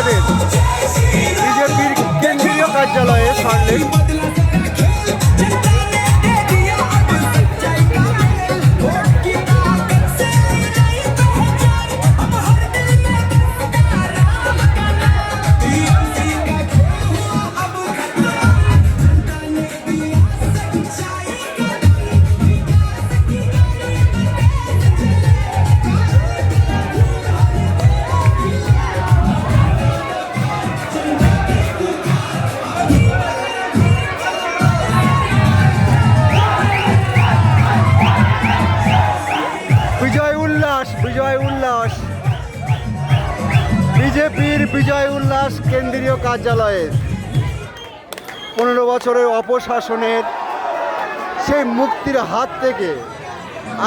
মাফিয়াদের বিজেপির কেন্দ্রীয় কার্যালয়ে সরলেন। বিজয় উল্লাস বিজেপির বিজয় উল্লাস কেন্দ্রীয় কার্যালয়ে 15 বছরের অপশাসনের সেই মুক্তির হাত থেকে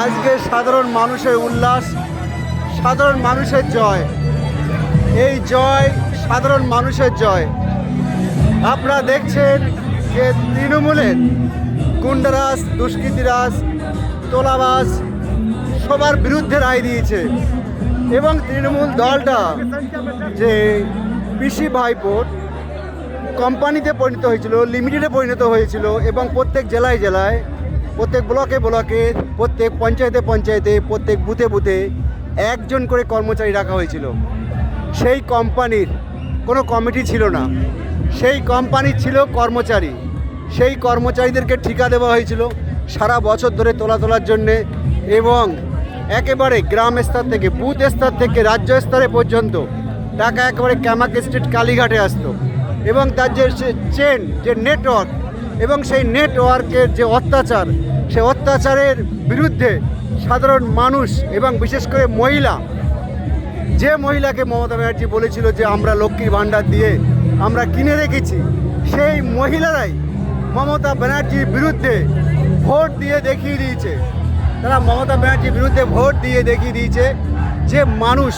আজকে সাধারণ মানুষের উল্লাস, সাধারণ মানুষের জয়। এই জয় সাধারণ মানুষের জয়। আপনারা দেখছেন যে তৃণমূলের গুন্ডারাজ, দুষ্কৃতীরাজ, তোলাবাজ সবার বিরুদ্ধে রায় দিয়েছে এবং তৃণমূল দলটা যে পিসি ভাইপোর কোম্পানিতে পরিণত হয়েছিল, লিমিটেডে পরিণত হয়েছিল এবং প্রত্যেক জেলায় জেলায়, প্রত্যেক ব্লকে ব্লকে, প্রত্যেক পঞ্চায়েতে পঞ্চায়েতে, প্রত্যেক বুথে বুথে একজন করে কর্মচারী রাখা হয়েছিল। সেই কোম্পানির কোনো কমিটি ছিল না, সেই কোম্পানির ছিল কর্মচারী। সেই কর্মচারীদেরকে ঠিকা দেওয়া হয়েছিল সারা বছর ধরে তোলার জন্যে এবং একেবারে গ্রাম স্তর থেকে, বুথ স্তর থেকে রাজ্য স্তরে পর্যন্ত টাকা একেবারে ক্যামাক স্ট্রিট কালীঘাটে আসতো এবং তার যে চেন, যে নেটওয়ার্ক এবং সেই নেটওয়ার্কের যে অত্যাচার, সেই অত্যাচারের বিরুদ্ধে সাধারণ মানুষ এবং বিশেষ করে মহিলা, যে মহিলাকে মমতা ব্যানার্জি বলেছিল যে আমরা লক্ষ্মীর ভাণ্ডার দিয়ে আমরা কিনে রেখেছি, সেই মহিলারাই মমতা ব্যানার্জির বিরুদ্ধে ভোট দিয়ে দেখিয়ে দিয়েছে। তারা মমতা ব্যানার্জির বিরুদ্ধে ভোট দিয়ে দেখিয়ে দিয়েছে যে মানুষ,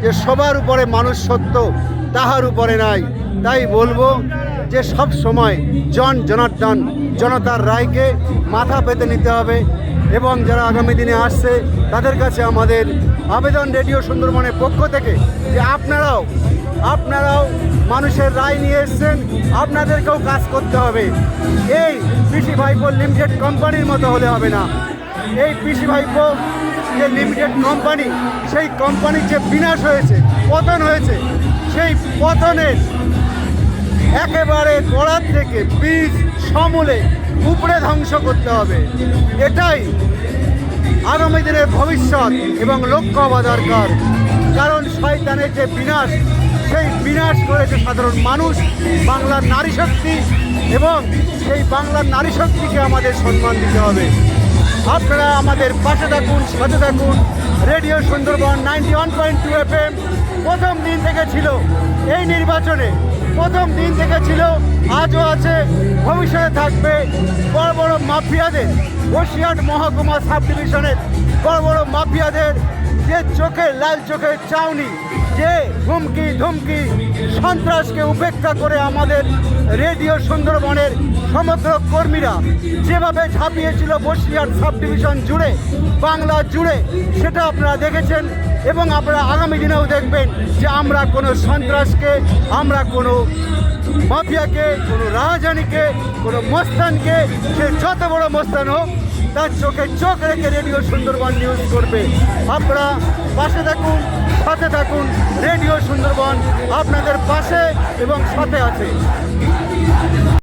যে সবার উপরে মানুষ সত্য, তাহার উপরে নাই। তাই বলবো যে সব সময় জনার্দন, জনতার রায়কে মাথা পেতে নিতে হবে এবং যারা আগামী দিনে আসছে তাদের কাছে আমাদের আবেদন রেডিও সুন্দরবনের পক্ষ থেকে যে আপনারাও মানুষের রায় নিয়ে এসছেন, আপনাদেরকেও কাজ করতে হবে। এই পিসি ভাইপো লিমিটেড কোম্পানির মতো হলে হবে না। এই পিসি ভাইপো যে লিমিটেড কোম্পানি, সেই কোম্পানির যে বিনাশ হয়েছে, পতন হয়েছে, সেই পতনের একেবারে গোড়ার থেকে বীজ সমূলে উপড়ে ধ্বংস করতে হবে। এটাই আগামী দিনের ভবিষ্যৎ এবং লক্ষ্য হওয়া দরকার। কারণ শয়তানের যে বিনাশ, সেই বিনাশ করেছে সাধারণ মানুষ, বাংলার নারী শক্তি, এবং সেই বাংলার নারী শক্তিকে আমাদের সম্মান দিতে হবে। আপনারা আমাদের পাশে থাকুন, সাথে থাকুন। রেডিও সুন্দরবন 91.2 FM প্রথম দিন থেকে ছিল এই নির্বাচনে, প্রথম দিন থেকে ছিল, আজও আছে, ভবিষ্যতে থাকবে। বড় বড় মাফিয়াদের, বসিরহাট মহকুমা সাব ডিভিশনের বড় বড় মাফিয়াদের যে চোখে লাল চোখের চাউনি, যে হুমকি ধুমকি, সন্ত্রাসকে উপেক্ষা করে আমাদের রেডিও সুন্দরবনের সমগ্র কর্মীরা যেভাবে ঝাঁপিয়েছিল বসিরহাট সাব ডিভিশন জুড়ে, বাংলা জুড়ে, সেটা আপনারা দেখেছেন এবং আপনারা আগামী দিনেও দেখবেন যে আমরা কোনো সন্ত্রাসকে, আমরা কোনো মাফিয়াকে, কোনো রাহাজানিকে, কোনো মস্তানকে, সে যত বড় মস্তান হোক, তার চোখে চোখ রেখে রেডিও সুন্দরবন নিউজ করবে। আপনারা পাশে থাকুন, সাথে থাকুন। রেডিও সুন্দরবন আপনাদের পাশে এবং সাথে আছে।